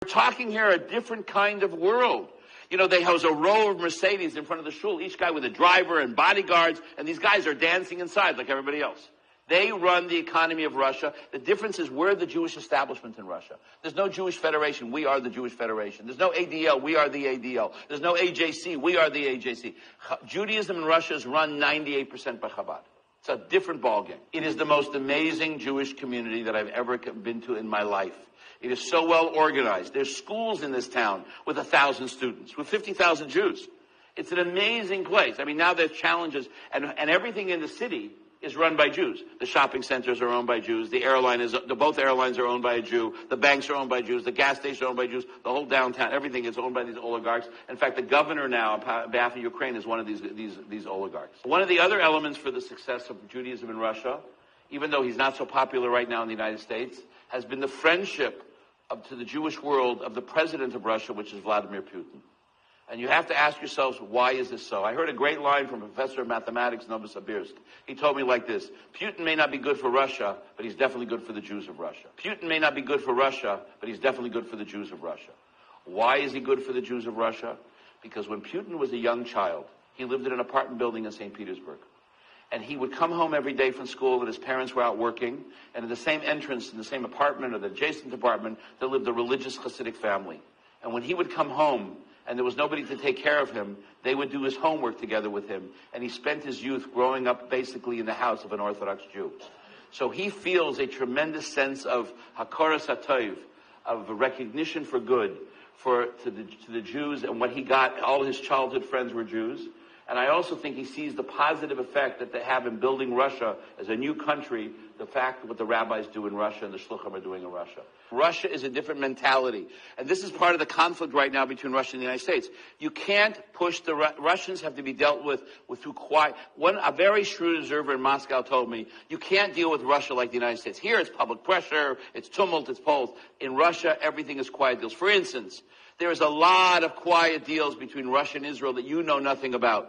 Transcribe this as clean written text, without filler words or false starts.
We're talking here a different kind of world. You know, they house a row of Mercedes in front of the shul, each guy with a driver and bodyguards, and these guys are dancing inside like everybody else. They run the economy of Russia. The difference is we're the Jewish establishment in Russia. There's no Jewish Federation. We are the Jewish Federation. There's no ADL. We are the ADL. There's no AJC. We are the AJC. Judaism in Russia is run 98% by Chabad. It's a different ballgame. It is the most amazing Jewish community that I've ever been to in my life. It is so well organized. There's schools in this town with 1,000 students, with 50,000 Jews. It's an amazing place. I mean, now there's challenges, and everything in the city is run by Jews. The shopping centers are owned by Jews. Both airlines are owned by a Jew. The banks are owned by Jews. The gas stations are owned by Jews. The whole downtown, everything is owned by these oligarchs. In fact, the governor now, on behalf of Ukraine, is one of these oligarchs. One of the other elements for the success of Judaism in Russia, even though he's not so popular right now in the United States, has been the friendship to the Jewish world of the president of Russia, which is Vladimir Putin. And you have to ask yourselves, why is this so? I heard a great line from a professor of mathematics, Novosibirsk. He told me like this: Putin may not be good for Russia, but he's definitely good for the Jews of Russia. Putin may not be good for Russia, but he's definitely good for the Jews of Russia. Why is he good for the Jews of Russia? Because when Putin was a young child, he lived in an apartment building in St. Petersburg. And he would come home every day from school, and his parents were out working, and in the same entrance, in the same apartment or the adjacent apartment, there lived a religious Hasidic family. And when he would come home, and there was nobody to take care of him, they would do his homework together with him. And he spent his youth growing up basically in the house of an Orthodox Jew. So he feels a tremendous sense of hakoras hatov, of recognition for good, to the Jews, and what he got. All his childhood friends were Jews. And I also think he sees the positive effect that they have in building Russia as a new country, the fact of what the rabbis do in Russia and the shluchim are doing in Russia. Russia is a different mentality. And this is part of the conflict right now between Russia and the United States. You can't push the Russians have to be dealt with through quiet. A very shrewd observer in Moscow told me, you can't deal with Russia like the United States. Here it's public pressure, it's tumult, it's polls. In Russia, everything is quiet deals. For instance, there is a lot of quiet deals between Russia and Israel that you know nothing about.